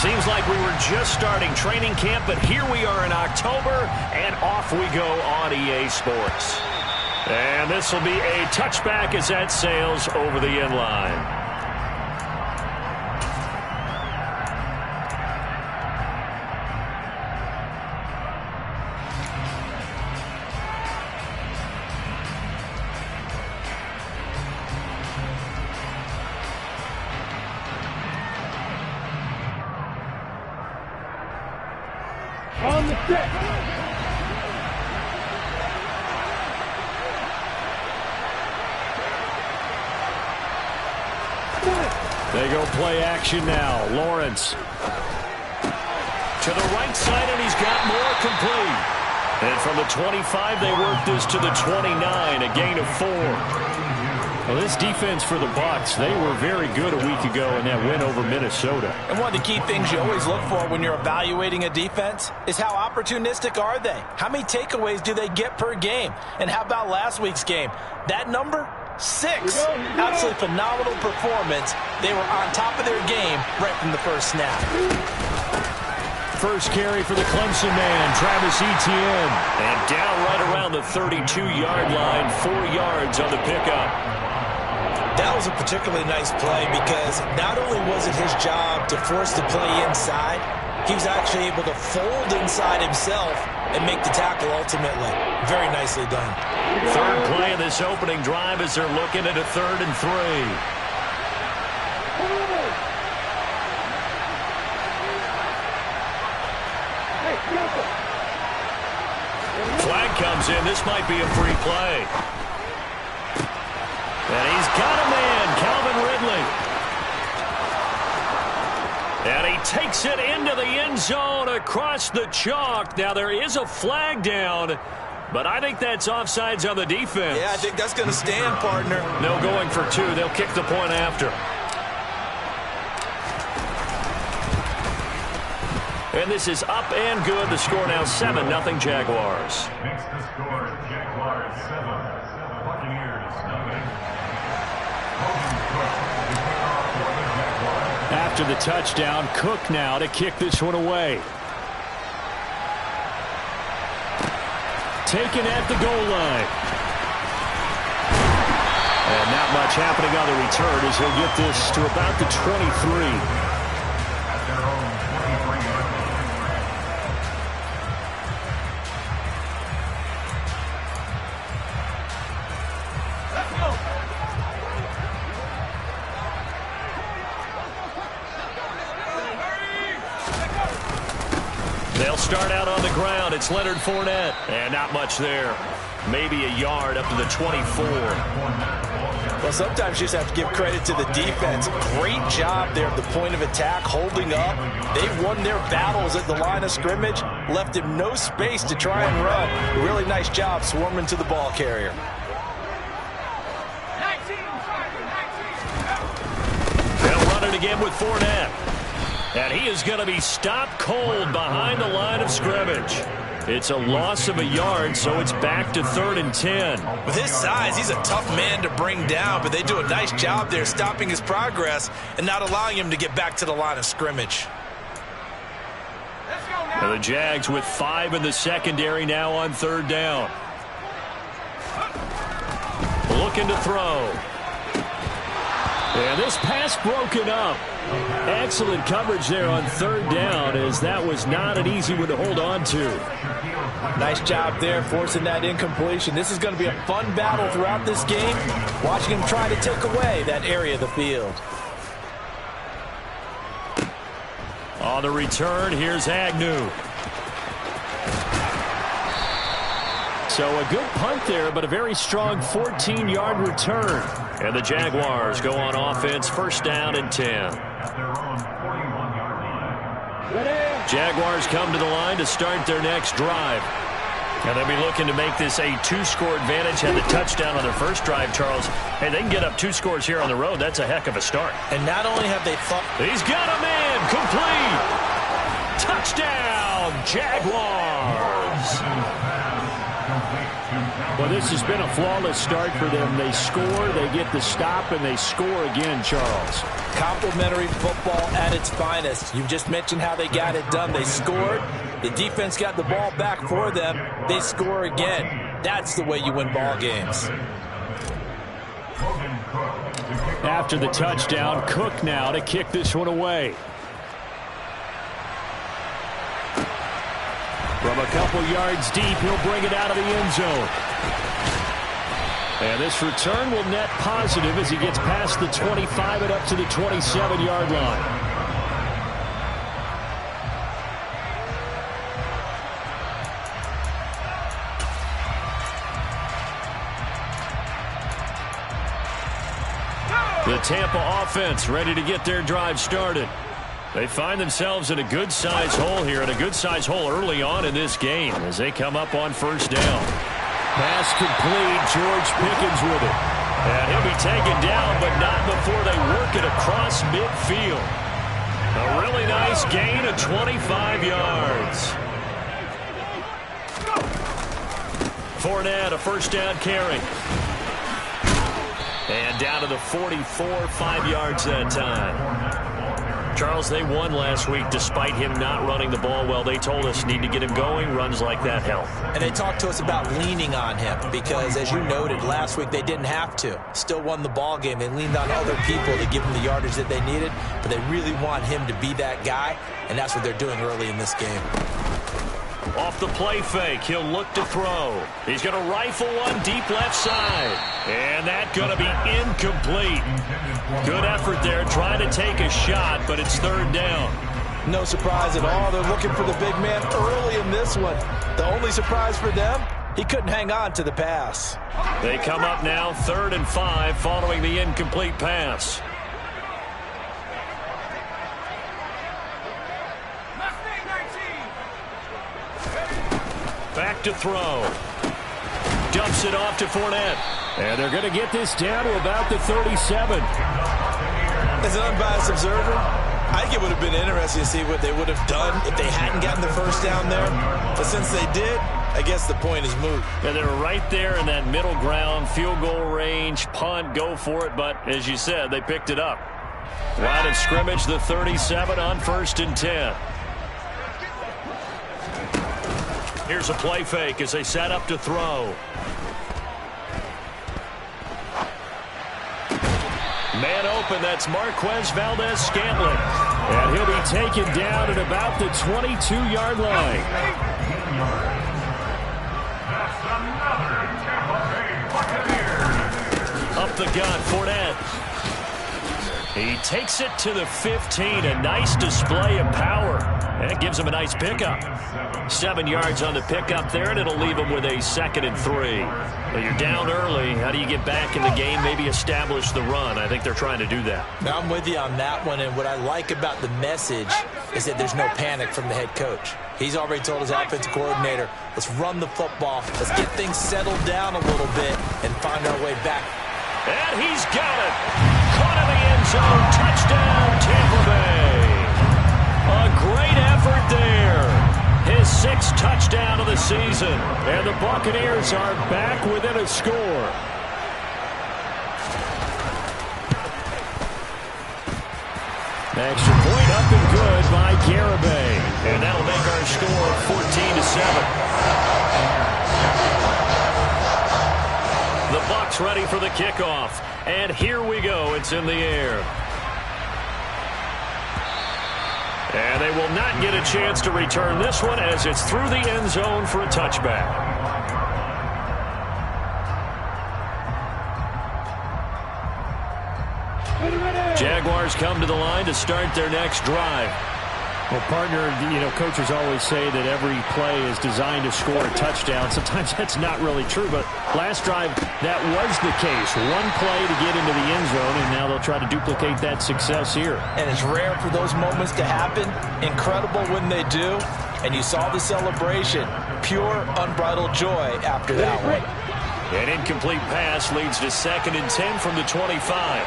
Seems like we were just starting training camp, but here we are in October, and off we go on EA Sports. And this will be a touchback as that sails over the end line. On the set. They go play action now. Lawrence. To the right side, and he's got more complete. And from the 25, they work this to the 29, a gain of 4. Well, this defense for the Bucs, they were very good a week ago in that win over Minnesota. And one of the key things you always look for when you're evaluating a defense is how opportunistic are they? How many takeaways do they get per game? And how about last week's game? That number? 6. Absolutely phenomenal performance. They were on top of their game right from the first snap. First carry for the Clemson man, Travis Etienne. And down right around the 32-yard line, 4 yards on the pickup. That was a particularly nice play because not only was it his job to force the play inside, he was actually able to fold inside himself and make the tackle ultimately. Very nicely done. Third play of this opening drive as they're looking at a 3rd and 3. Flag comes in. This might be a free play. And he's got a man, Calvin Ridley. And he takes it into the end zone across the chalk. Now there is a flag down, but I think that's offsides on the defense. Yeah, I think that's going to stand, partner. No going for 2. They'll kick the point after. And this is up and good. The score now 7-0 Jaguars. Next to score, Jaguars 7, Buccaneers 9. After the touchdown, Cook now to kick this one away. Taken at the goal line. And not much happening on the return as he'll get this to about the 23. At their own 23-yard line. They'll start out on the ground. It's Leonard Fournette. And not much there. Maybe a yard up to the 24. Well, sometimes you just have to give credit to the defense. Great job there at the point of attack, holding up. They won their battles at the line of scrimmage, left him no space to try and run. A really nice job swarming to the ball carrier. They'll run it again with Fournette. And he is going to be stopped cold behind the line of scrimmage. It's a loss of a yard, so it's back to 3rd and 10. With his size, he's a tough man to bring down, but they do a nice job there stopping his progress and not allowing him to get back to the line of scrimmage. And the Jags with 5 in the secondary now on 3rd down. Looking to throw. And this pass broken up. Excellent coverage there on 3rd down, as that was not an easy one to hold on to. Nice job there forcing that incompletion. This is going to be a fun battle throughout this game, watching him try to take away that area of the field. On the return, here's Agnew. So a good punt there, but a very strong 14-yard return. And the Jaguars go on offense, 1st down and 10. At their own 41-yard line. Jaguars come to the line to start their next drive. And they'll be looking to make this a 2-score advantage. Had the touchdown on their first drive, Charles. Hey, they can get up 2 scores here on the road. That's a heck of a start. And not only have they fought... He's got a man, complete. Touchdown, Jaguars. Well, this has been a flawless start for them. They score, they get the stop, and they score again, Charles. Complimentary football at its finest. You just mentioned how they got it done. They scored. The defense got the ball back for them. They score again. That's the way you win ball games. After the touchdown, Cook now to kick this one away. From a couple yards deep, he'll bring it out of the end zone. And this return will net positive as he gets past the 25 and up to the 27-yard line. The Tampa offense ready to get their drive started. They find themselves in a good-sized hole here, and a good-sized hole early on in this game as they come up on first down. Pass complete, George Pickens with it. And he'll be taken down, but not before they work it across midfield. A really nice gain of 25 yards. Fournette, a first down carry. And down to the 44, 5 yards that time. Charles, they won last week despite him not running the ball well. They told us need to get him going. Runs like that help. And they talked to us about leaning on him because, as you noted, last week they didn't have to. Still won the ball game. They leaned on other people to give them the yardage that they needed, but they really want him to be that guy, and that's what they're doing early in this game. Off the play fake, he'll look to throw. He's going to rifle one deep left side. And that's going to be incomplete. Good effort there, trying to take a shot, but it's third down. No surprise at all. They're looking for the big man early in this one. The only surprise for them, he couldn't hang on to the pass. They come up now 3rd and 5 following the incomplete pass. Back to throw. Dumps it off to Fournette. And they're going to get this down to about the 37. As an unbiased observer, I think it would have been interesting to see what they would have done if they hadn't gotten the first down there. But since they did, I guess the point is moot. Yeah, they were right there in that middle ground, field goal range, punt, go for it. But as you said, they picked it up. Line of scrimmage, the 37 on 1st and 10. Here's a play fake as they set up to throw. Man open, that's Marquez Valdes-Scantling. And he'll be taken down at about the 22-yard line. Up the gun, Fournette. He takes it to the 15. A nice display of power. And it gives him a nice pickup. 7 yards on the pickup there, and it'll leave him with a 2nd and 3. Well, you're down early. How do you get back in the game, maybe establish the run? I think they're trying to do that. Now, I'm with you on that one, and what I like about the message is that there's no panic from the head coach. He's already told his offensive coordinator, let's run the football, let's get things settled down a little bit and find our way back. And he's got it. Caught in the end zone. Touchdown, Tampa Bay. A great effort there. His 6th touchdown of the season. And the Buccaneers are back within a score. Extra point up and good by Garibay. And that'll make our score 14-7. The Bucs ready for the kickoff. And here we go. It's in the air. And they will not get a chance to return this one as it's through the end zone for a touchback. Jaguars come to the line to start their next drive. Well, partner, coaches always say that every play is designed to score a touchdown. Sometimes that's not really true, but last drive, that was the case. One play to get into the end zone, and now they'll try to duplicate that success here. And it's rare for those moments to happen. Incredible when they do. And you saw the celebration. Pure, unbridled joy after that one. An incomplete pass leads to 2nd and 10 from the 25.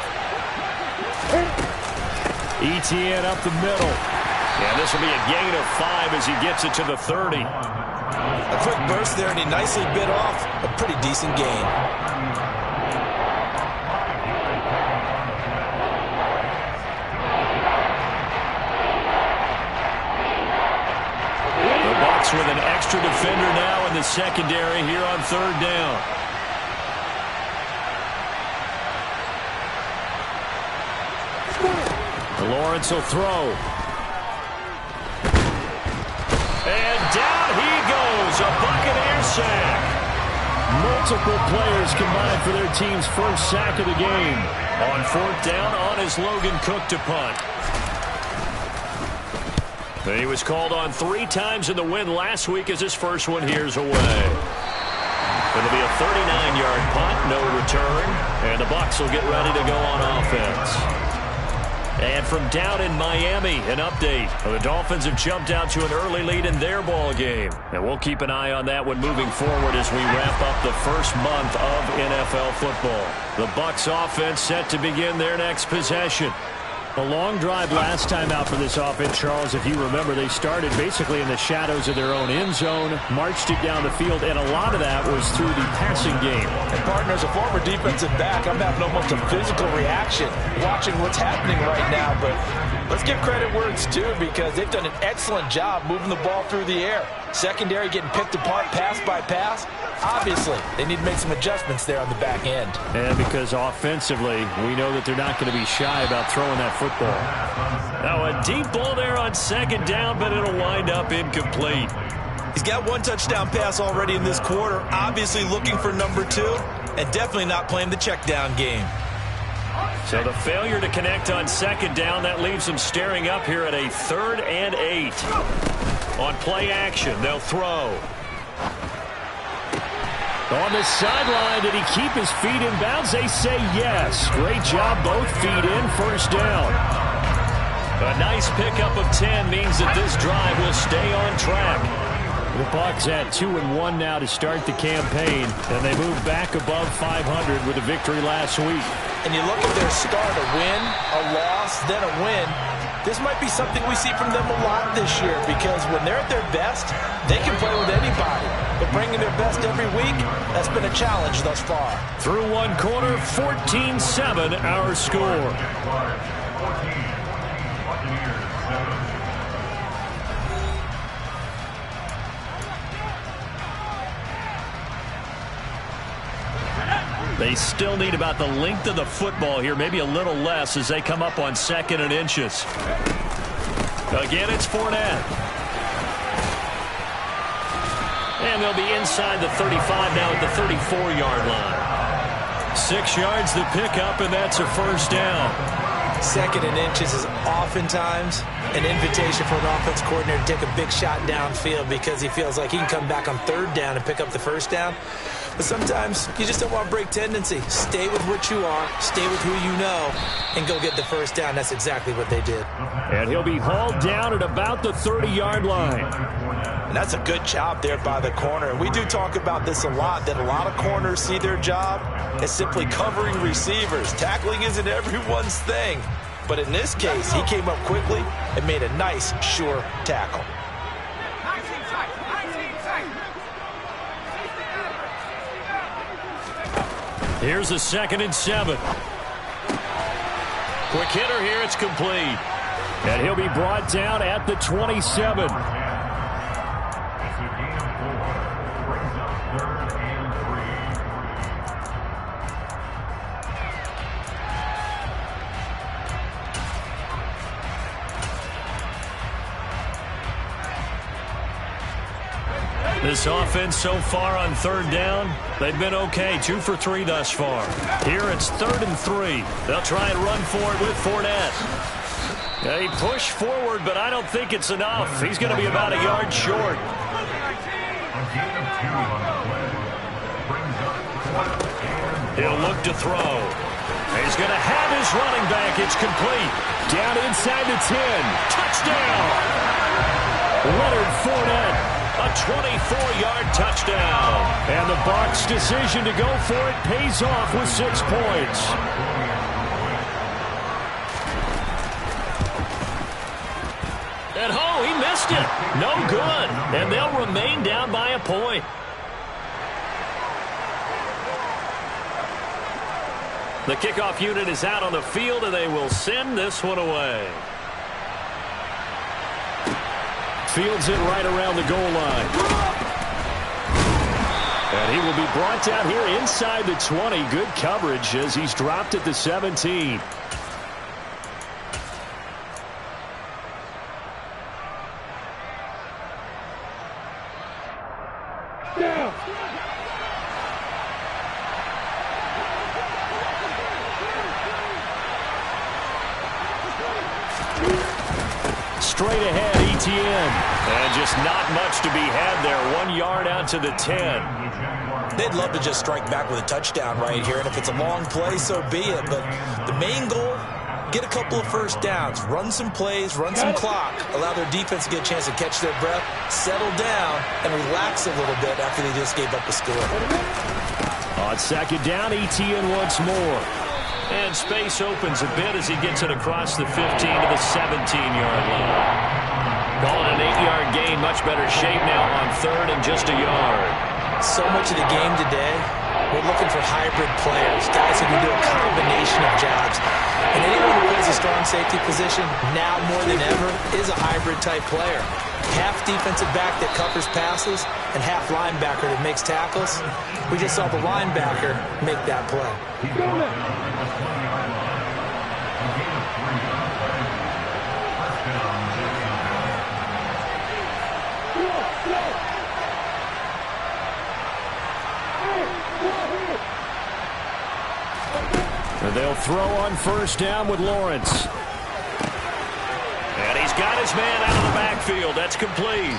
Etienne up the middle. Yeah, this will be a gain of 5 as he gets it to the 30. A quick burst there, and he nicely bit off a pretty decent gain. The Bucs with an extra defender now in the secondary here on third down. Lawrence will throw. And down he goes, a Buccaneer sack. Multiple players combined for their team's first sack of the game. On fourth down, on is Logan Cook to punt. He was called on 3 times in the win last week as his first one here's away. It'll be a 39-yard punt, no return, and the Bucs will get ready to go on offense. And from down in Miami, an update. The Dolphins have jumped out to an early lead in their ball game. And we'll keep an eye on that one moving forward as we wrap up the first month of NFL football. The Bucs offense set to begin their next possession. A long drive last time out for this offense, Charles. If you remember, they started basically in the shadows of their own end zone, marched it down the field, and a lot of that was through the passing game. And partner, as a former defensive back, I'm having almost a physical reaction watching what's happening right now. But let's give credit where it's due, because they've done an excellent job moving the ball through the air. Secondary getting picked apart pass by pass. Obviously, they need to make some adjustments there on the back end. And because offensively, we know that they're not going to be shy about throwing that football. Now a deep ball there on second down, but it'll wind up incomplete. He's got 1 touchdown pass already in this quarter, obviously looking for number 2, and definitely not playing the check down game. So the failure to connect on second down, that leaves them staring up here at a 3rd and 8. On play action, they'll throw. On the sideline, did he keep his feet in bounds? They say yes. Great job, both feet in, first down. A nice pickup of 10 means that this drive will stay on track. The Bucs at 2-1 now to start the campaign, and they move back above 500 with a victory last week. And you look at their start, a win, a loss, then a win. This might be something we see from them a lot this year, because when they're at their best, they can play with anybody. But bringing their best every week, that's been a challenge thus far. Through one quarter, 14-7 our score. They still need about the length of the football here, maybe a little less as they come up on 2nd and inches. Again, it's Fournette. And they'll be inside the 35 now at the 34-yard line. 6 yards the pickup, and that's a first down. 2nd and inches is oftentimes an invitation for an offense coordinator to take a big shot downfield because he feels like he can come back on 3rd down and pick up the first down. But sometimes you just don't want to break tendency. Stay with what you are, stay with who you know, and go get the first down. That's exactly what they did. And he'll be hauled down at about the 30-yard line. And that's a good job there by the corner. And we do talk about this a lot, that a lot of corners see their job as simply covering receivers. Tackling isn't everyone's thing. But in this case, he came up quickly and made a nice, sure tackle. Here's a 2nd and 7. Quick hitter here, it's complete. And he'll be brought down at the 27. This offense so far on 3rd down, they've been okay. 2 for 3 thus far. Here it's 3rd and 3. They'll try and run for it with Fournette. They push forward, but I don't think it's enough. He's going to be about a yard short. He'll look to throw. He's going to have his running back. It's complete. Down inside the 10. Touchdown! Leonard Fournette. A 24-yard touchdown. And the Bucs' decision to go for it pays off with 6 points. And he missed it. No good. And they'll remain down by a point. The kickoff unit is out on the field, and they will send this one away. Fields it right around the goal line. And he will be brought down here inside the 20. Good coverage as he's dropped at the 17. Straight ahead, Etienne. And just not much to be had there. 1 yard out to the 10. They'd love to just strike back with a touchdown right here, and if it's a long play, so be it. But the main goal, get a couple of first downs, run some plays, run some clock, allow their defense to get a chance to catch their breath, settle down, and relax a little bit after they just gave up a score. On second down, Etienne once more. And space opens a bit as he gets it across the 15 to the 17-yard line. Calling an 8-yard gain, much better shape now on third and just a yard. So much of the game today, we're looking for hybrid players, guys who can do a combination of jobs. And anyone who plays a strong safety position, now more than ever, is a hybrid-type player. Half defensive back that covers passes and half linebacker that makes tackles. We just saw the linebacker make that play. And they'll throw on first down with Lawrence. And he's got his man out of the backfield. That's complete.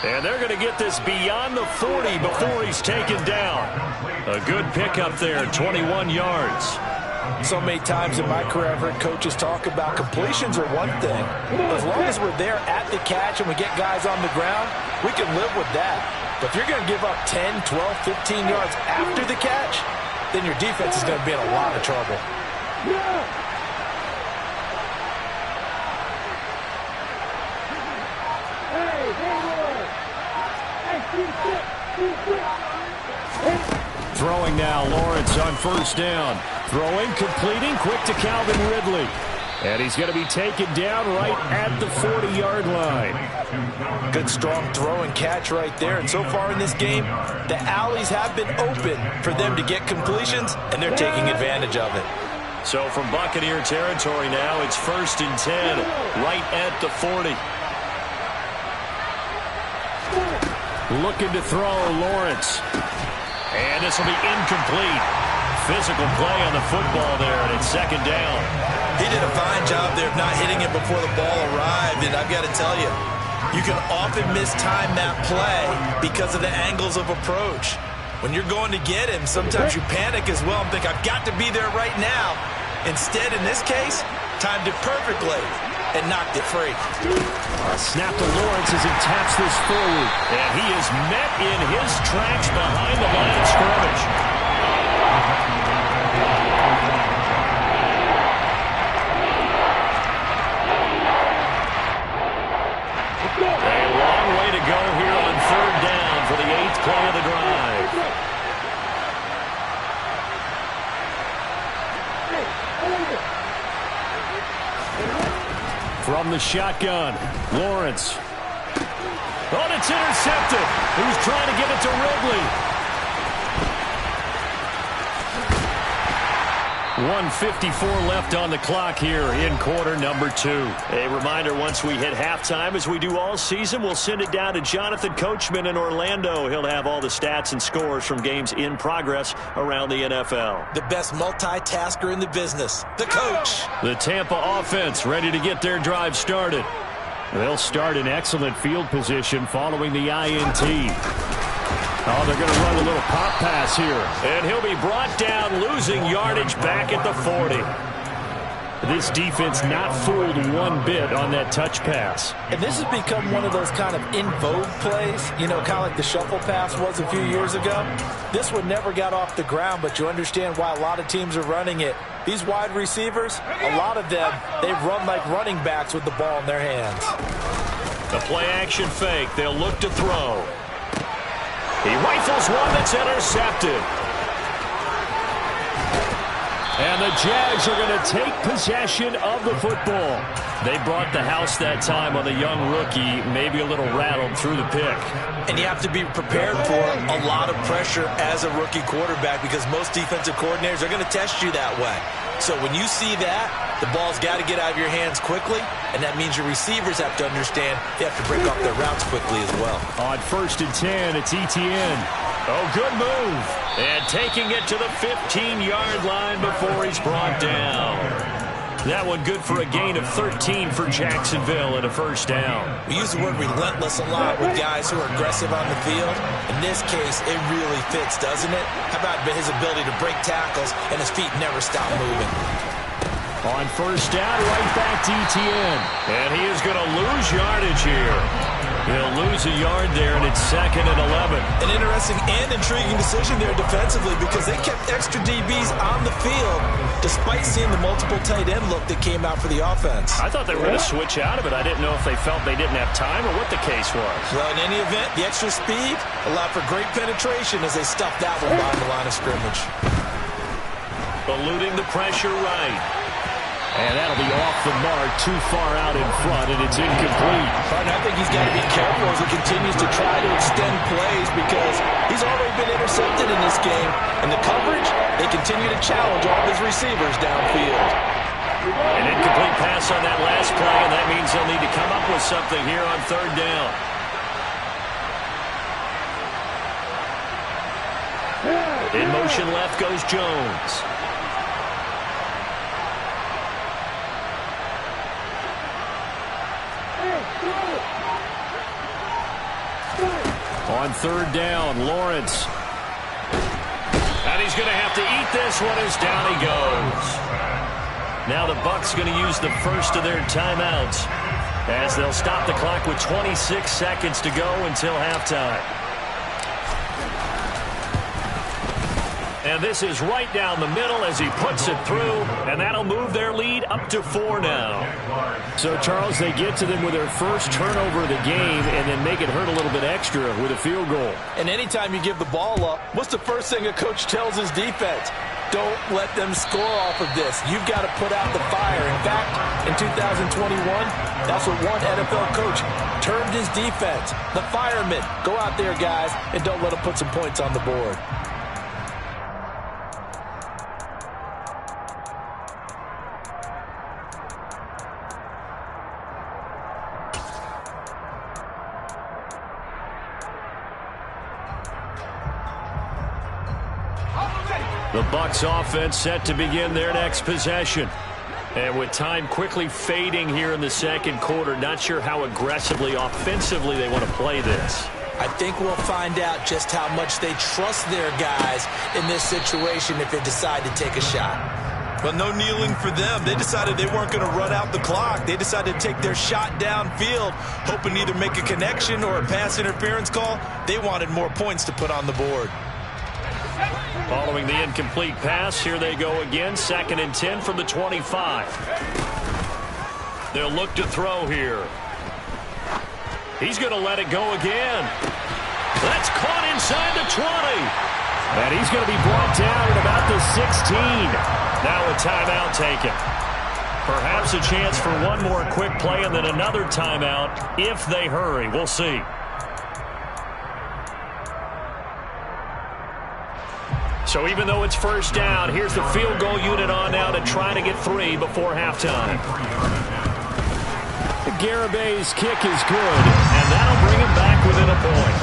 And they're going to get this beyond the 40 before he's taken down. A good pickup there, 21 yards. So many times in my career I've heard coaches talk about completions are one thing. As long as we're there at the catch and we get guys on the ground, we can live with that. But if you're going to give up 10, 12, 15 yards after the catch, then your defense is going to be in a lot of trouble. Throwing now, Lawrence on first down. Throwing, completing, quick to Calvin Ridley. And he's going to be taken down right at the 40-yard line. Good strong throw and catch right there. And so far in this game, the alleys have been open for them to get completions, and they're taking advantage of it. So from Buccaneer territory now, it's 1st and 10, right at the 40. Looking to throw, Lawrence. And this will be incomplete. Physical play on the football there, and it's second down. He did a fine job there of not hitting it before the ball arrived, and I've got to tell you, you can often mistime that play because of the angles of approach. When you're going to get him, sometimes you panic as well and think, I've got to be there right now. Instead, in this case, timed it perfectly and knocked it free. Snap to Lawrence as he taps this forward. And he is met in his tracks behind the line of scrimmage. A long way to go here on third down for the 8th play of the drive. From the shotgun, Lawrence. Oh, it's intercepted. He was trying to give it to Ridley. 1:54 left on the clock here in quarter number 2. A reminder, once we hit halftime, as we do all season, we'll send it down to Jonathan Coachman in Orlando. He'll have all the stats and scores from games in progress around the NFL. The best multitasker in the business, the coach. The Tampa offense ready to get their drive started. They'll start in excellent field position following the INT. Oh, they're going to run a little pop pass here. And he'll be brought down, losing yardage back at the 40. This defense not fooled one bit on that touch pass. And this has become one of those kind of in vogue plays, you know, kind of like the shuffle pass was a few years ago. This one never got off the ground, but you understand why a lot of teams are running it. These wide receivers, a lot of them, they run like running backs with the ball in their hands. The play-action fake. They'll look to throw. He rifles one that's intercepted. And the Jags are going to take possession of the football. They brought the house that time on the young rookie, maybe a little rattled through the pick. And you have to be prepared for a lot of pressure as a rookie quarterback because most defensive coordinators are going to test you that way. So when you see that, the ball's got to get out of your hands quickly, and that means your receivers have to understand they have to break off their routes quickly as well. On 1st and 10, it's Etienne. Oh, good move. And taking it to the 15-yard line before he's brought down. That one good for a gain of 13 for Jacksonville and a first down. We use the word relentless a lot with guys who are aggressive on the field. In this case, it really fits, doesn't it? How about his ability to break tackles and his feet never stop moving? On first down, right back to Etienne. And he is going to lose yardage here. He'll lose a yard there, and it's 2nd and 11. An interesting and intriguing decision there defensively because they kept extra DBs on the field despite seeing the multiple tight end look that came out for the offense. I thought they were going to switch out of it. I didn't know if they felt they didn't have time or what the case was. Well, in any event, the extra speed allowed for great penetration as they stuffed that one behind the line of scrimmage. Eluding the pressure right. And that'll be off the mark, too far out in front, and it's incomplete. Partner, I think he's got to be careful as he continues to try to extend plays because he's already been intercepted in this game. And the coverage, they continue to challenge all of his receivers downfield. An incomplete pass on that last play, and that means they'll need to come up with something here on 3rd down. In motion left goes Jones. On 3rd down, Lawrence. And he's going to have to eat this one as down he goes. Now the Bucs going to use the first of their timeouts as they'll stop the clock with 26 seconds to go until halftime. And this is right down the middle as he puts it through, and that'll move their lead up to 4 now. So, Charles, they get to them with their first turnover of the game and then make it hurt a little bit extra with a field goal. And anytime you give the ball up, what's the first thing a coach tells his defense? Don't let them score off of this. You've got to put out the fire. In fact, in 2021, that's what one NFL coach termed his defense. The firemen. Go out there, guys, and don't let them put some points on the board. The Bucs offense set to begin their next possession. And with time quickly fading here in the 2nd quarter, not sure how aggressively, offensively they want to play this. I think we'll find out just how much they trust their guys in this situation if they decide to take a shot. But no kneeling for them. They decided they weren't going to run out the clock. They decided to take their shot downfield, hoping to either make a connection or a pass interference call. They wanted more points to put on the board. Following the incomplete pass, here they go again. 2nd and 10 from the 25. They'll look to throw here. He's going to let it go again. That's caught inside the 20. And he's going to be brought down at about the 16. Now a timeout taken. Perhaps a chance for one more quick play and then another timeout if they hurry. We'll see. So even though it's first down, here's the field goal unit on now to try to get 3 before halftime. Garabay's kick is good, and that'll bring him back within a point.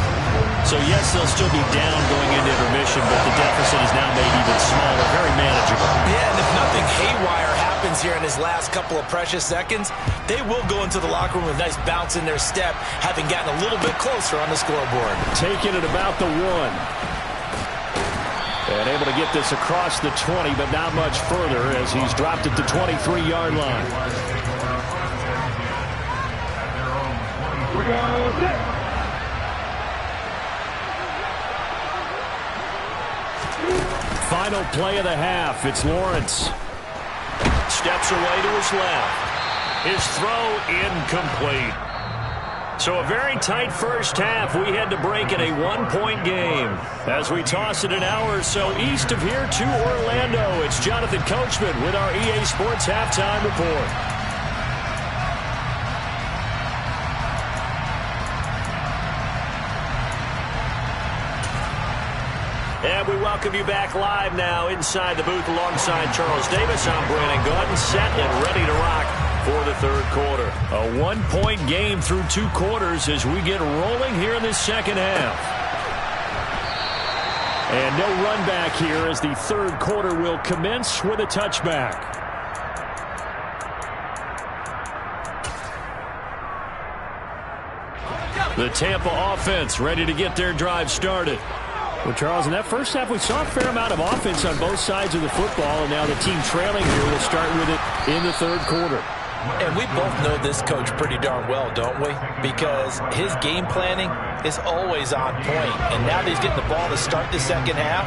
So yes, they'll still be down going into intermission, but the deficit is now made even smaller, very manageable. Yeah, and if nothing haywire happens here in his last couple of precious seconds, they will go into the locker room with a nice bounce in their step, having gotten a little bit closer on the scoreboard. Taking it about the 1. And able to get this across the 20, but not much further as he's dropped at the 23-yard line. Final play of the half. It's Lawrence. Steps away to his left. His throw incomplete. So a very tight first half. We had to break in a one-point game. As we toss it an hour or so east of here to Orlando, it's Jonathan Coachman with our EA Sports Halftime Report. And we welcome you back live now inside the booth alongside Charles Davis. I'm Brandon Gaudin, set and ready to rock for the third quarter. A one-point game through 2 quarters as we get rolling here in this second half. And no run back here as the third quarter will commence with a touchback. The Tampa offense ready to get their drive started. Well, Charles, in that first half, we saw a fair amount of offense on both sides of the football, and now the team trailing here will start with it in the third quarter. And we both know this coach pretty darn well, don't we? Because his game planning is always on point. And now that he's getting the ball to start the second half,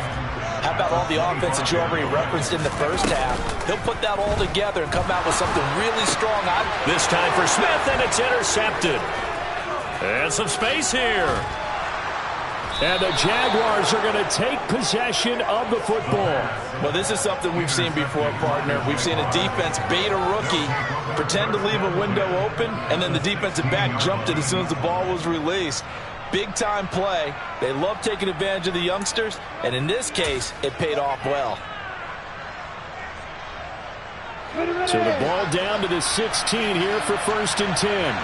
how about all the offense that you already referenced in the first half? He'll put that all together and come out with something really strong. This time for Smith, and it's intercepted. And some space here. And the Jaguars are going to take possession of the football. Well, this is something we've seen before, partner. We've seen a defense bait a rookie, pretend to leave a window open, and then the defensive back jumped it as soon as the ball was released. Big-time play. They love taking advantage of the youngsters, and in this case, it paid off well. So the ball down to the 16 here for 1st and 10.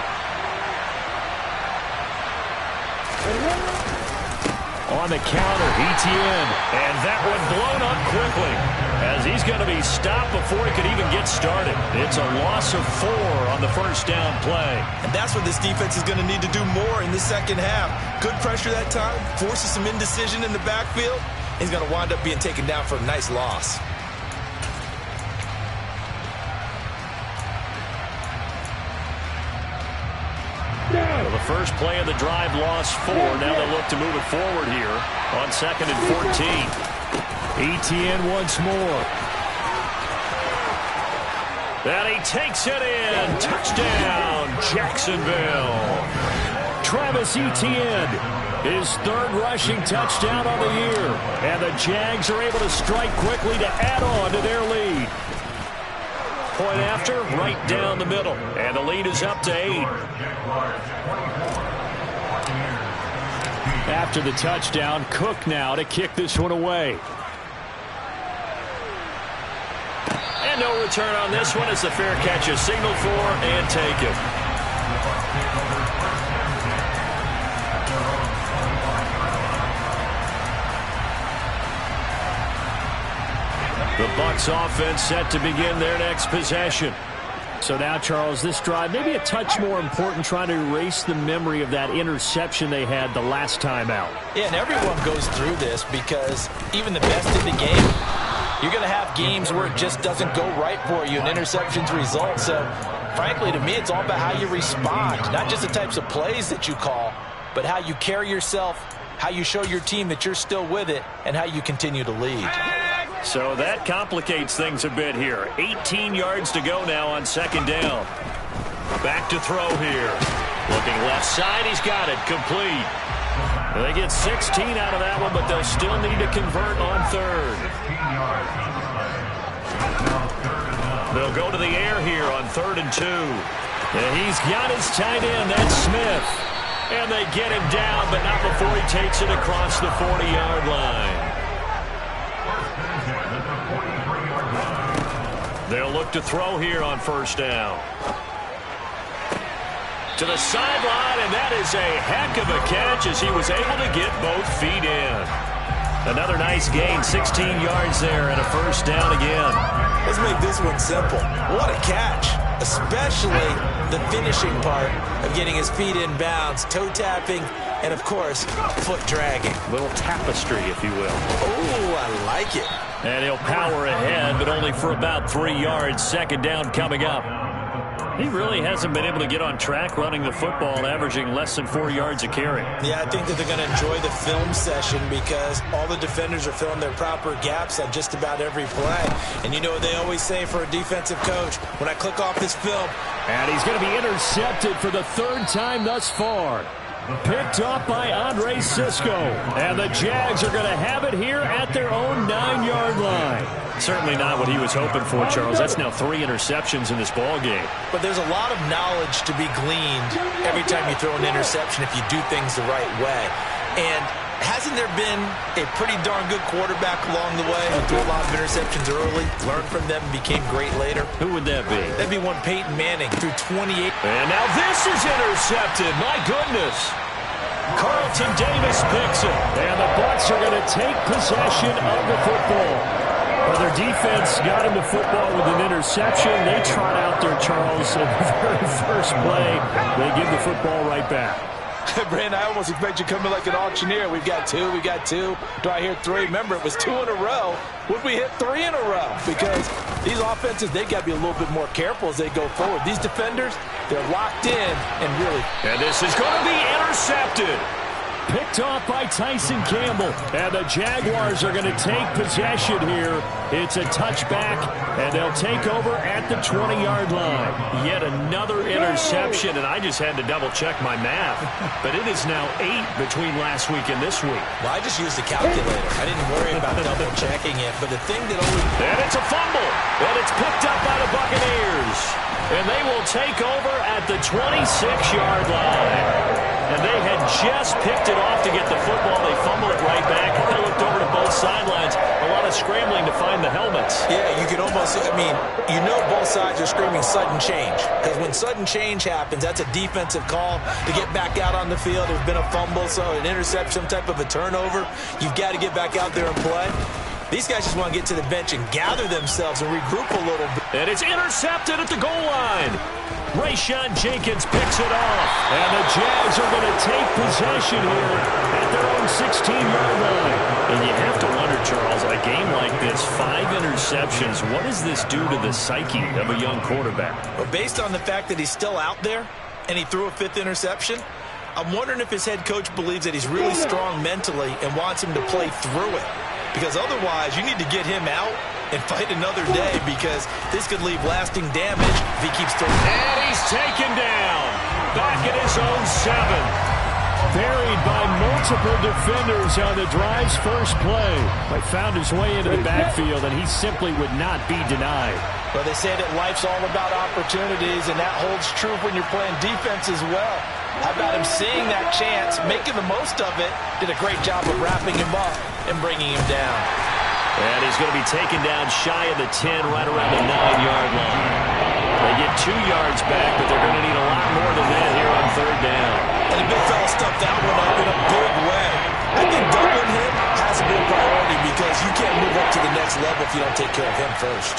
On the counter, Etienne, and that one blown up quickly as he's going to be stopped before he could even get started. It's a loss of 4 on the first down play. And that's what this defense is going to need to do more in the second half. Good pressure that time, forces some indecision in the backfield. He's going to wind up being taken down for a nice loss. Well, the first play of the drive lost 4. Now they'll look to move it forward here on 2nd and 14. Etienne once more. And he takes it in. Touchdown, Jacksonville. Travis Etienne, his 3rd rushing touchdown on the year. And the Jags are able to strike quickly to add on to their lead. Point after, right down the middle. And the lead is up to 8. After the touchdown, Cook now to kick this one away. And no return on this one as the fair catch is signaled for and taken. The Bucs offense set to begin their next possession. So now, Charles, this drive maybe a touch more important, trying to erase the memory of that interception they had the last time out. Yeah, and everyone goes through this because even the best in the game, you're going to have games where it just doesn't go right for you and interceptions result. So, frankly, to me, it's all about how you respond, not just the types of plays that you call, but how you carry yourself, how you show your team that you're still with it, and how you continue to lead. So that complicates things a bit here. 18 yards to go now on 2nd down. Back to throw here. Looking left side, he's got it. Complete. They get 16 out of that one, but they'll still need to convert on 3rd. They'll go to the air here on 3rd and 2. And he's got his tight end. That's Smith. And they get him down, but not before he takes it across the 40-yard line. They'll look to throw here on 1st down. To the sideline, and that is a heck of a catch as he was able to get both feet in. Another nice gain, 16 yards there, and a 1st down again. Let's make this one simple. What a catch, especially the finishing part of getting his feet in bounds, toe tapping, and, of course, foot dragging. A little tapestry, if you will. Oh, I like it. And he'll power ahead, but only for about 3 yards. 2nd down coming up. He really hasn't been able to get on track running the football, averaging less than 4 yards a carry. Yeah, I think that they're going to enjoy the film session because all the defenders are filling their proper gaps on just about every play. And you know what they always say for a defensive coach, when I click off this film. And he's going to be intercepted for the 3rd time thus far. Picked off by Andre Cisco. And the Jags are going to have it here at their own 9-yard line. Certainly not what he was hoping for, Charles. That's now 3 interceptions in this ball game. But there's a lot of knowledge to be gleaned every time you throw an interception if you do things the right way. And hasn't there been a pretty darn good quarterback along the way who threw a lot of interceptions early, learned from them, and became great later? Who would that be? That'd be one Peyton Manning, threw 28. And now this is intercepted. My goodness. Carlton Davis picks it. And the Bucs are going to take possession of the football. Well, their defense got him the football with an interception. They trot out there, Charles, in the very first play. They give the football right back. Brandon, I almost expect you coming like an auctioneer. We've got 2, we got 2. Do I hear 3? Remember, it was 2 in a row. Would we hit 3 in a row? Because these offenses, they got to be a little bit more careful as they go forward. These defenders, they're locked in and really. And this is going to be intercepted. Picked off by Tyson Campbell. And the Jaguars are going to take possession here. It's a touchback, and they'll take over at the 20-yard line. Yet another interception, and I just had to double-check my math. But it is now 8 between last week and this week. Well, I just used the calculator. I didn't worry about double-checking it. But the thing that always... And it's a fumble. And it's picked up by the Buccaneers. And they will take over at the 26-yard line. And they had just picked it off to get the football. They fumble it right back. They looked over to both sidelines. A lot of scrambling to find the helmets. Yeah, you can almost, you know both sides are screaming sudden change. Because when sudden change happens, that's a defensive call to get back out on the field. There's been a fumble, so an interception, some type of a turnover. You've got to get back out there and play. These guys just want to get to the bench and gather themselves and regroup a little bit. And it's intercepted at the goal line. Rayshawn Jenkins picks it off. And the Jags are going to take possession here at their own 16-yard line. And you have to wonder, Charles, a game like this, 5 interceptions, what does this do to the psyche of a young quarterback? Well, based on the fact that he's still out there and he threw a 5th interception, I'm wondering if his head coach believes that he's really strong mentally and wants him to play through it. Because otherwise, you need to get him out and fight another day because this could leave lasting damage if he keeps throwing. And he's taken down. Back at his own 7. Buried by multiple defenders on the drive's first play. But found his way into the backfield, and he simply would not be denied. Well, they say that life's all about opportunities, and that holds true when you're playing defense as well. How about him seeing that chance, making the most of it, did a great job of wrapping him up and bringing him down. And he's going to be taken down shy of the 10, right around the 9-yard line. They get 2 yards back, but they're going to need a lot more than that here on 3rd down. And the big fella stuffed that one up in a big way. I think doubling him has to be a priority because you can't move up to the next level if you don't take care of him first.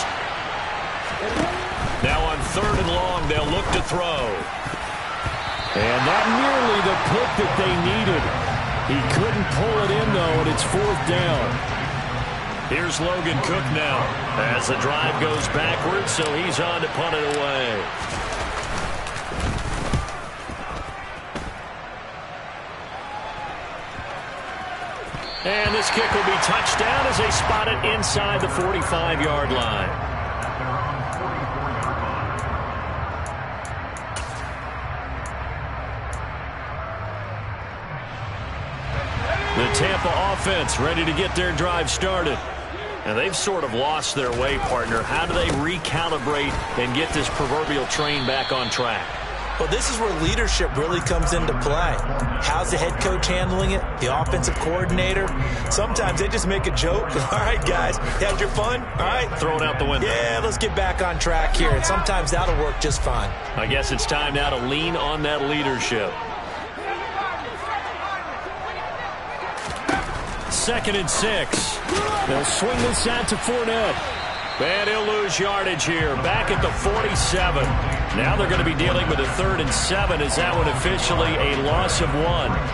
Now on 3rd and long, they'll look to throw. And not nearly the pick that they needed. He couldn't pull it in, though, and it's 4th down. Here's Logan Cook now as the drive goes backwards, so he's on to punt it away. And this kick will be touchdown as they spot it inside the 45-yard line. The Tampa offense ready to get their drive started. And they've sort of lost their way, partner. How do they recalibrate and get this proverbial train back on track? Well, this is where leadership really comes into play. How's the head coach handling it? The offensive coordinator? Sometimes they just make a joke. All right, guys, had your fun? All right. Throw it out the window. Yeah, let's get back on track here. And sometimes that'll work just fine. I guess it's time now to lean on that leadership. 2nd and 6. They'll swing this out to Fournette. And he'll lose yardage here. Back at the 47. Now they're going to be dealing with a 3rd and 7. Is that one officially a loss of 1?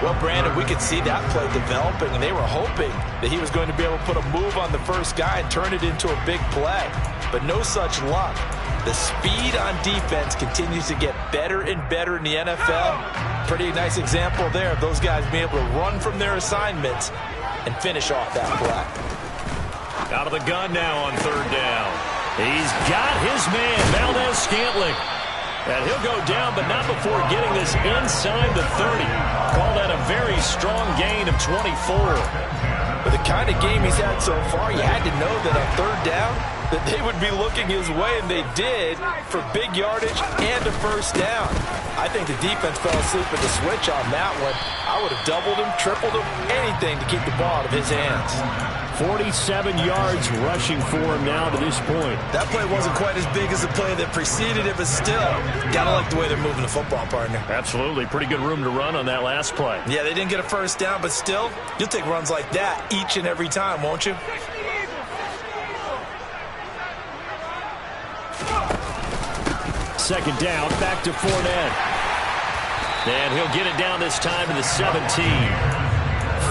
Well, Brandon, we could see that play developing, and they were hoping that he was going to be able to put a move on the first guy and turn it into a big play. But no such luck. The speed on defense continues to get better and better in the NFL. Pretty nice example there of those guys being able to run from their assignments and finish off that play. Out of the gun now on third down. He's got his man, Valdes-Scantling. And he'll go down, but not before getting this inside the 30. Call that a very strong gain of 24. With the kind of game he's had so far, you had to know that on third down, that they would be looking his way, and they did, for big yardage and a first down. I think the defense fell asleep at the switch on that one. I would have doubled him, tripled him, anything to keep the ball out of his hands. 47 yards rushing for him now to this point. That play wasn't quite as big as the play that preceded it, but still, gotta like the way they're moving the football, partner. Absolutely. Pretty good room to run on that last play. Yeah, they didn't get a first down, but still, you'll take runs like that each and every time, won't you? Second down, back to Fournette. And he'll get it down this time to the 17.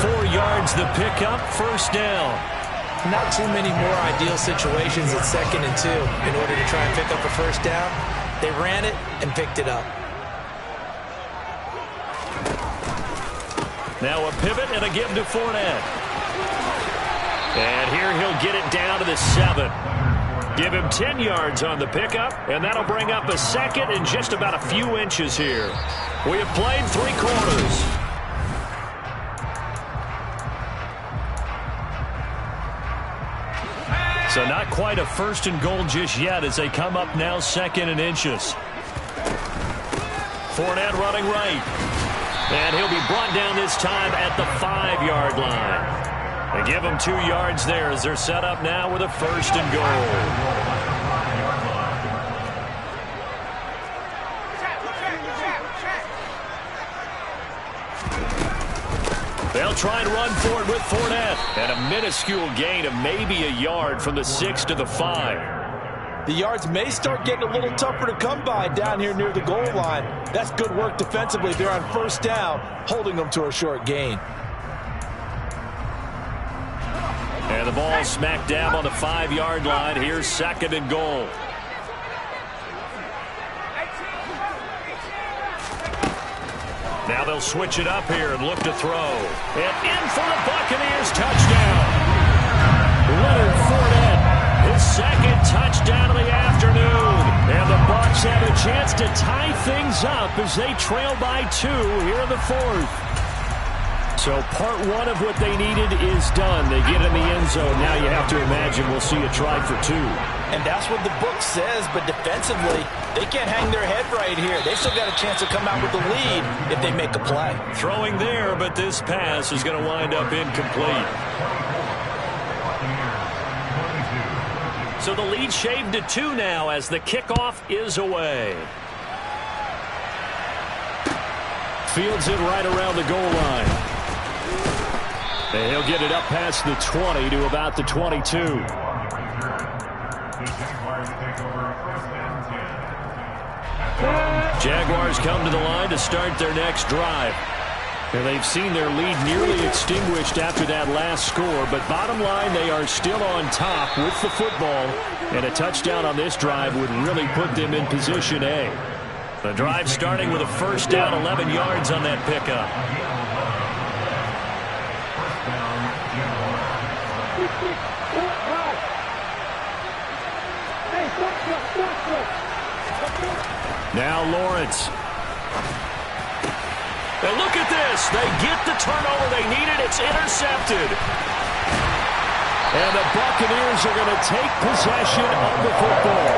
4 yards the pickup, first down. Not too many more ideal situations at 2nd and 2 in order to try and pick up a first down. They ran it and picked it up. Now a pivot and a give to Fournette. And here he'll get it down to the 7. Give him 10 yards on the pickup, and that'll bring up a second and just about a few inches here. We have played 3 quarters. So not quite a first and goal just yet as they come up now 2nd and inches. Fournette running right. And he'll be brought down this time at the 5-yard line. They give him 2 yards there as they're set up now with a first and goal. They'll try and run for it with Fournette. And a minuscule gain of maybe a yard from the 6 to the 5. The yards may start getting a little tougher to come by down here near the goal line. That's good work defensively. They're on first down, holding them to a short gain. And the ball smack dab on the 5-yard line. Here's 2nd and goal. Now they'll switch it up here and look to throw. And in for the Buccaneers touchdown. Leonard Fournette, his 2nd touchdown of the afternoon. And the Bucs have a chance to tie things up as they trail by 2 here in the 4th. So part 1 of what they needed is done. They get in the end zone. Now you have to imagine we'll see a try for 2. And that's what the book says, but defensively, they can't hang their head right here. They've still got a chance to come out with the lead if they make a play. Throwing there, but this pass is going to wind up incomplete. So the lead shaved to 2 now as the kickoff is away. Fields it right around the goal line. And he'll get it up past the 20 to about the 22. Jaguars come to the line to start their next drive. And they've seen their lead nearly extinguished after that last score, but bottom line, they are still on top with the football, and a touchdown on this drive would really put them in position A. The drive starting with a first down, 11 yards on that pickup. Now Lawrence. And look at this. They get the turnover they needed. It's intercepted. And the Buccaneers are going to take possession of the football.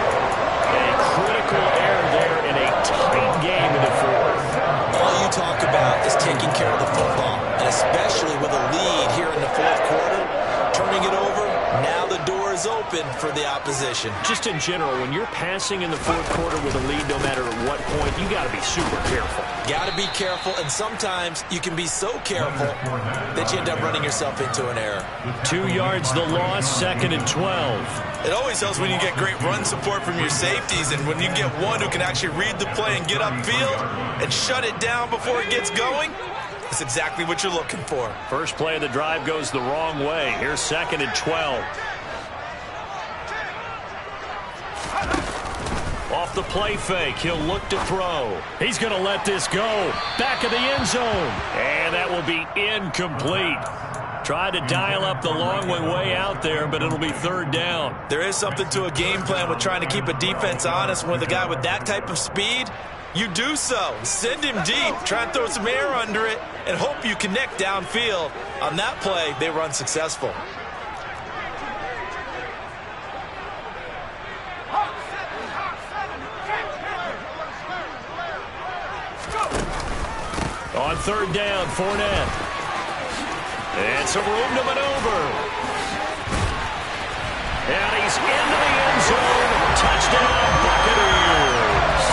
A critical error there in a tight game in the 4th. All you talk about is taking care of the football, and especially with a lead here in the 4th quarter, turning it over, now the door is open for the opposition. Just in general, when you're passing in the 4th quarter with a lead, no matter at what point, you got to be super careful. Got to be careful, and sometimes you can be so careful that you end up running yourself into an error. 2 yards the loss, 2nd and 12. It always helps when you get great run support from your safeties, and when you get one who can actually read the play and get upfield and shut it down before it gets going. That's exactly what you're looking for. First play of the drive goes the wrong way. Here's 2nd and 12. Off the play fake, he'll look to throw. He's going to let this go. Back of the end zone. And that will be incomplete. Tried to dial up the long way out there, but it'll be third down. There is something to a game plan with trying to keep a defense honest. With a guy with that type of speed, you do so. Send him deep, try and throw some air under it, and hope you connect downfield. On that play, they were unsuccessful. On third down, Fournette. And some room to maneuver. And he's into the end zone. Touchdown, Buccaneers.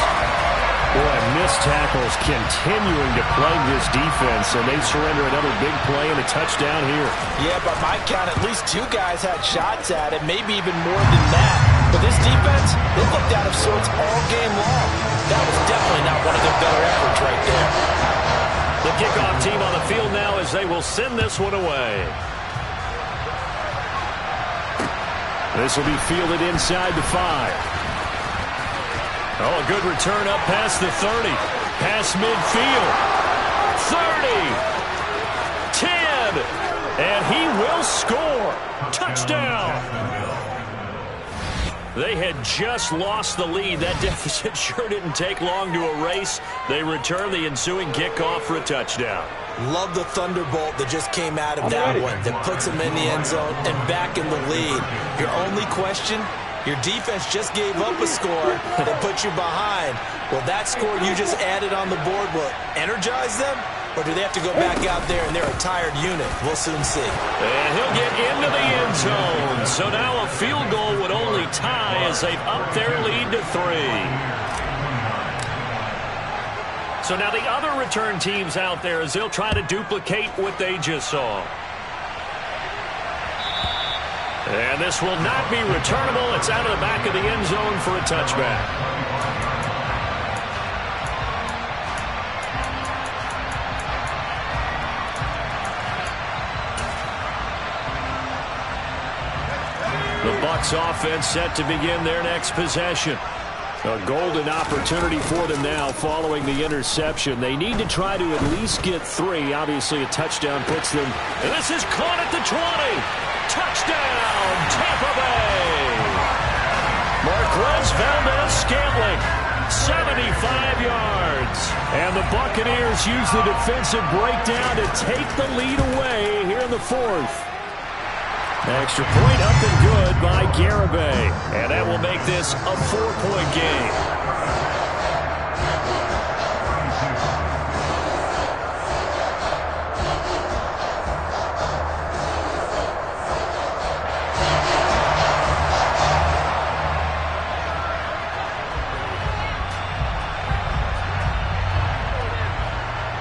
Boy, missed tackles continuing to plague this defense, and they surrender another big play and a touchdown here. Yeah, by my count, at least 2 guys had shots at it, maybe even more than that. But this defense, they looked out of sorts all game long. That was definitely not one of their better efforts right there. The kickoff team on the field now as they will send this one away. This will be fielded inside the 5. Oh, a good return up past the 30. Past midfield. 30. 10. And he will score. Touchdown. They had just lost the lead. That deficit sure didn't take long to erase. They return the ensuing kickoff for a touchdown. Love the thunderbolt that just came out of that one. That puts them in the end zone and back in the lead. Your only question, your defense just gave up a score that put you behind. Will that score you just added on the board will energize them? Or do they have to go back out there and they're a tired unit? We'll soon see. And he'll get into the end zone. So now a field goal would only tie as they've upped their lead to 3. So now the other return teams out there as they'll try to duplicate what they just saw. And this will not be returnable. It's out of the back of the end zone for a touchback. The Bucs offense set to begin their next possession. A golden opportunity for them now following the interception. They need to try to at least get 3. Obviously, a touchdown puts them. And this is caught at the 20. Touchdown, Tampa Bay. Marquez Valdes-Scantling, 75 yards. And the Buccaneers use the defensive breakdown to take the lead away here in the 4th. Extra point up and good by Garibay. And that will make this a 4-point game.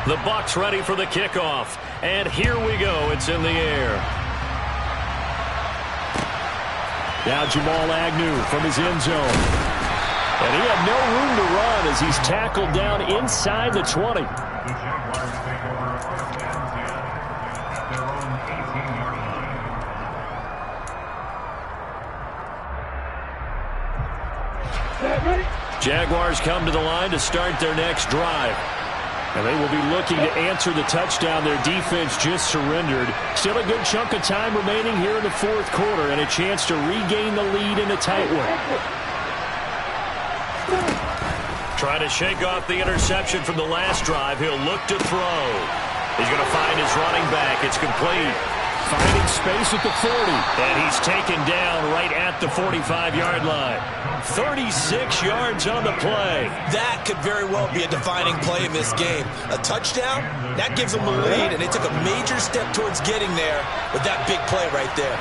The Bucs ready for the kickoff. And here we go. It's in the air. Now Jamal Agnew from his end zone. And he had no room to run as he's tackled down inside the 20. The Jaguars take over first and 10 at their own 18-yard line. Jaguars come to the line to start their next drive. And they will be looking to answer the touchdown their defense just surrendered. Still a good chunk of time remaining here in the 4th quarter and a chance to regain the lead in a tight one. Trying to shake off the interception from the last drive. He'll look to throw. He's going to find his running back. It's complete. Finding space at the 40. And he's taken down right at the 45-yard line. 36 yards on the play. That could very well be a defining play in this game. A touchdown, that gives them the lead, and they took a major step towards getting there with that big play right there.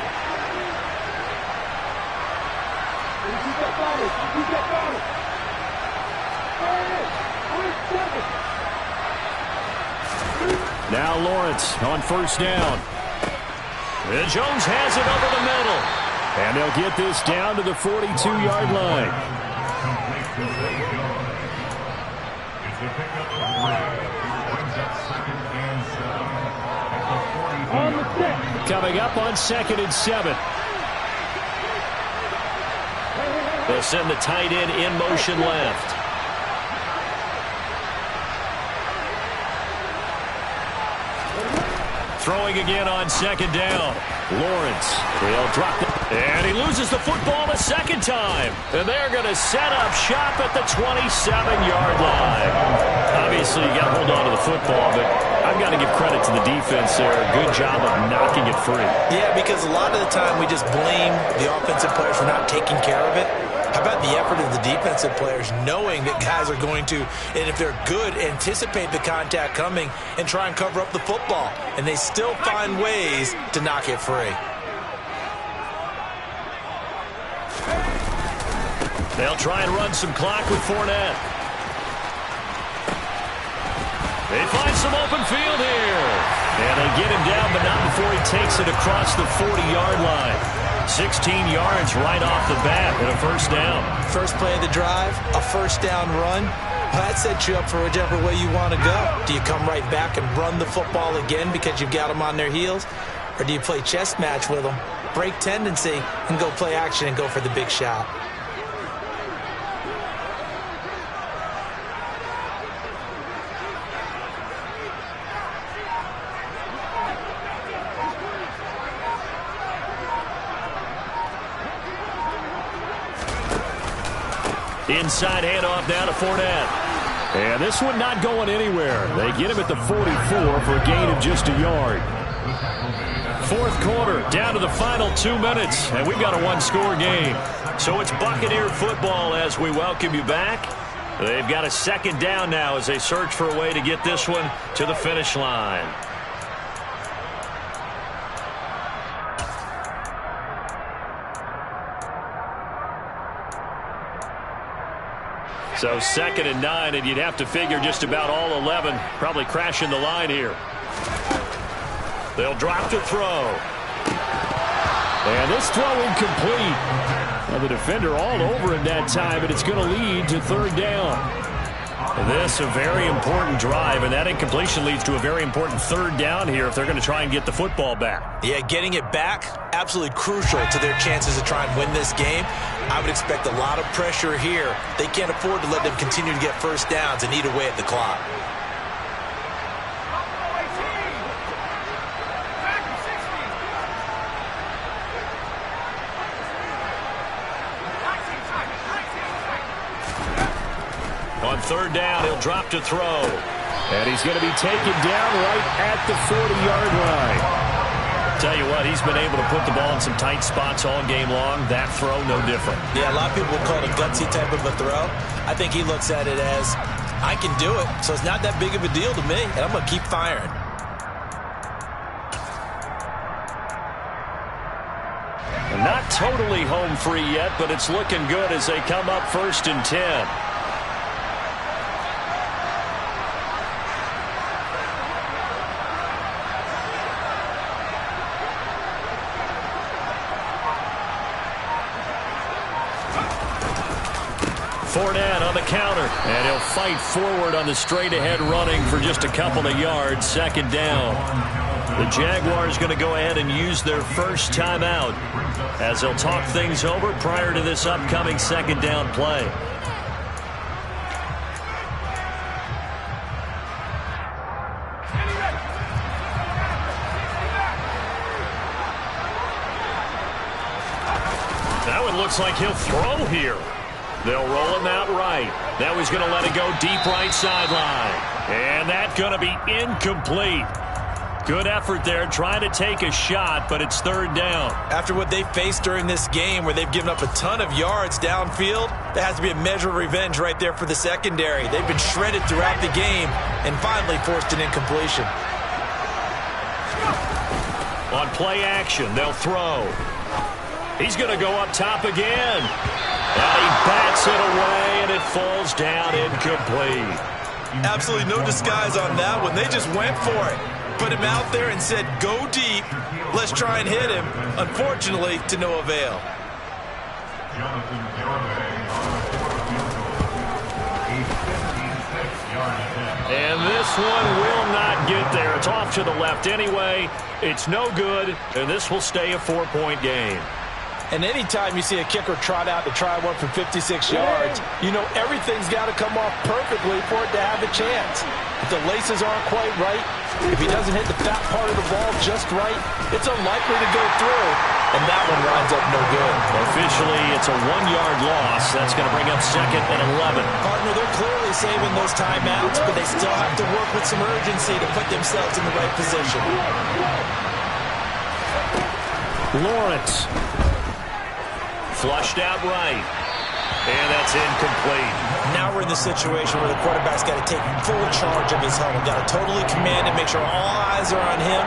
Now Lawrence on first down. And Jones has it over the middle. And they'll get this down to the 42-yard line. It's a pickup of 3. Brings up 2nd and 7 at the 42. Coming up on 2nd and 7. They'll send the tight end in motion left. Throwing again on second down. Lawrence, they'll drop it. And he loses the football a second time. And they're going to set up shop at the 27-yard line. Obviously, you got to hold on to the football, but I've got to give credit to the defense there. Good job of knocking it free. Yeah, because a lot of the time we just blame the offensive players for not taking care of it. How about the effort of the defensive players knowing that guys are going to, and if they're good, anticipate the contact coming and try and cover up the football. And they still find ways to knock it free. They'll try and run some clock with Fournette. They find some open field here. And they get him down, but not before he takes it across the 40-yard line. 16 yards right off the bat and a first down. First play of the drive, a first down run. Well, that sets you up for whichever way you want to go. Do you come right back and run the football again because you've got them on their heels? Or do you play chess match with them, break tendency, and go play action and go for the big shot? Inside handoff down to Fournette. And this one not going anywhere. They get him at the 44 for a gain of just a yard. Fourth quarter, down to the final 2 minutes, and we've got a one-score game. So it's Buccaneer football as we welcome you back. They've got a second down now as they search for a way to get this one to the finish line. So 2nd and 9, and you'd have to figure just about all 11 probably crashing the line here. They'll drop to throw. And this throw incomplete. Now the defender all over in that time, but it's going to lead to third down. This a very important drive, and that incompletion leads to a very important third down here if they're going to try and get the football back. Yeah, getting it back, absolutely crucial to their chances to try and win this game. I would expect a lot of pressure here. They can't afford to let them continue to get first downs and eat away at the clock. On third down, he'll drop to throw. And he's going to be taken down right at the 40-yard line. Tell you what, he's been able to put the ball in some tight spots all game long. That throw, no different. Yeah, a lot of people will call it a gutsy type of a throw. I think he looks at it as, I can do it, so it's not that big of a deal to me, and I'm going to keep firing. Not totally home free yet, but it's looking good as they come up 1st and 10. Fournette on the counter, and he'll fight forward on the straight-ahead running for just a couple of yards. 2nd down. The Jaguars going to go ahead and use their first timeout as they'll talk things over prior to this upcoming 2nd down play. That one looks like he'll throw here. They'll roll him out right. Now he's going to let it go deep right sideline. And that's going to be incomplete. Good effort there trying to take a shot, but it's 3rd down. After what they faced during this game where they've given up a ton of yards downfield, there has to be a measure of revenge right there for the secondary. They've been shredded throughout the game and finally forced an incompletion. On play action, they'll throw. He's going to go up top again. And he bats it away, and it falls down incomplete. Absolutely no disguise on that one. They just went for it. Put him out there and said, go deep. Let's try and hit him. Unfortunately, to no avail. And this one will not get there. It's off to the left anyway. It's no good, and this will stay a 4-point game. And anytime you see a kicker trot out to try one for 56 yards, you know everything's got to come off perfectly for it to have a chance. If the laces aren't quite right, if he doesn't hit the fat part of the ball just right, it's unlikely to go through, and that one winds up no good. Officially, it's a 1-yard loss. That's going to bring up 2nd and 11. Partner, they're clearly saving those timeouts, but they still have to work with some urgency to put themselves in the right position. Lawrence. Flushed out right. And that's incomplete. Now we're in the situation where the quarterback's got to take full charge of his huddle. Got to totally command it, make sure all eyes are on him.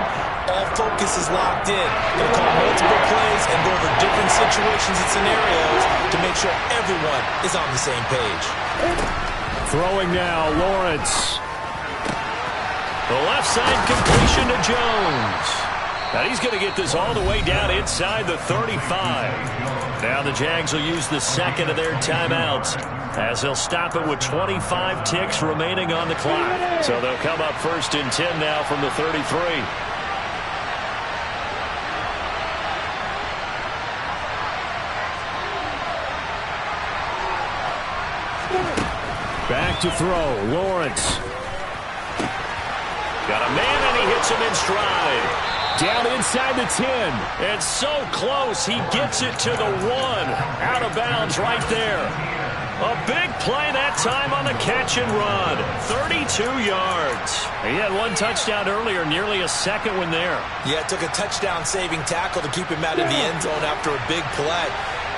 All focus is locked in. Got to call multiple plays and go over different situations and scenarios to make sure everyone is on the same page. Throwing now, Lawrence. The left side completion to Jones. Now he's going to get this all the way down inside the 35. Now the Jags will use the 2nd of their timeouts as they'll stop it with 25 ticks remaining on the clock. So they'll come up 1st and 10 now from the 33. Back to throw, Lawrence. Got a man and he hits him in stride. Down inside the 10. And so close, he gets it to the 1. Out of bounds right there. A big play that time on the catch and run. 32 yards. He had 1 touchdown earlier, nearly a 2nd one there. Yeah, it took a touchdown-saving tackle to keep him out of the end zone after a big play.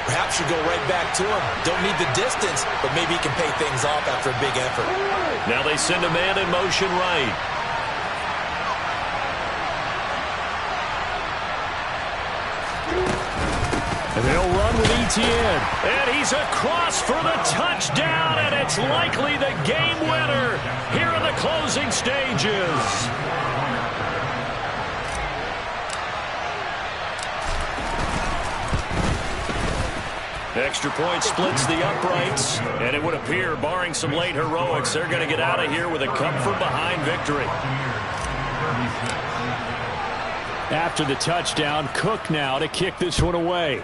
Perhaps you go right back to him. Don't need the distance, but maybe he can pay things off after a big effort. Now they send a man in motion right. And they'll run with Etienne. And he's across for the touchdown, and it's likely the game winner here in the closing stages. Extra point splits the uprights, and it would appear, barring some late heroics, they're going to get out of here with a come-from-behind victory. After the touchdown, Cook now to kick this one away.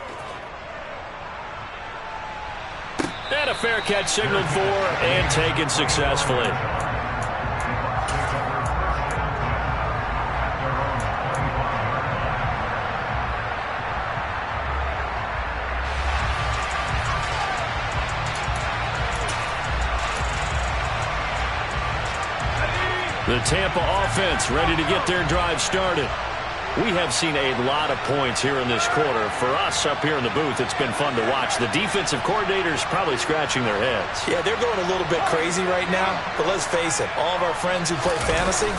And a fair catch signaled for and taken successfully. The Tampa offense ready to get their drive started. We have seen a lot of points here in this quarter. For us up here in the booth, it's been fun to watch. The defensive coordinators probably scratching their heads. Yeah, they're going a little bit crazy right now. But let's face it, all of our friends who play fantasy,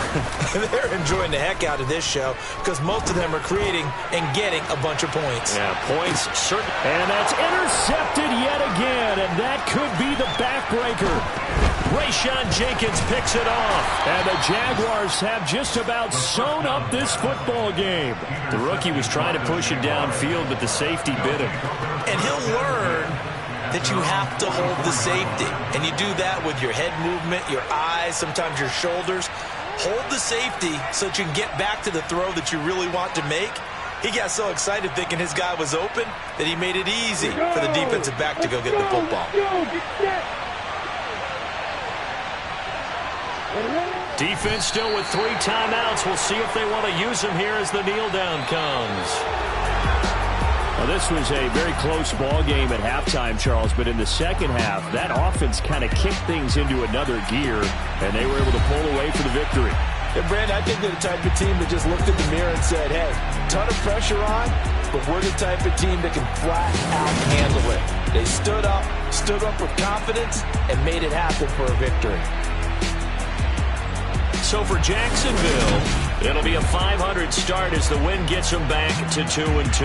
they're enjoying the heck out of this show because most of them are creating and getting a bunch of points. Yeah, points, certainly. And that's intercepted yet again, and that could be the backbreaker. Rayshawn Jenkins picks it off, and the Jaguars have just about sewn up this football game. The rookie was trying to push it downfield, but the safety bit him. And he'll learn that you have to hold the safety, and you do that with your head movement, your eyes, sometimes your shoulders. Hold the safety so that you can get back to the throw that you really want to make. He got so excited thinking his guy was open that he made it easy for the defensive back to go get the football. Defense still with 3 timeouts. We'll see if they want to use them here as the kneel down comes. Well, this was a very close ball game at halftime, Charles, but in the second half, that offense kind of kicked things into another gear, and they were able to pull away for the victory. Yeah, Brandon, I think they're the type of team that just looked in the mirror and said, hey, ton of pressure on, but we're the type of team that can flat out handle it. They stood up with confidence, and made it happen for a victory. So for Jacksonville, it'll be a 500 start as the win gets them back to 2-2.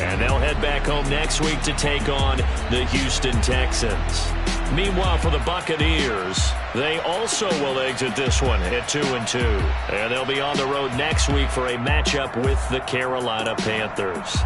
And they'll head back home next week to take on the Houston Texans. Meanwhile, for the Buccaneers, they also will exit this one at 2-2. And they'll be on the road next week for a matchup with the Carolina Panthers.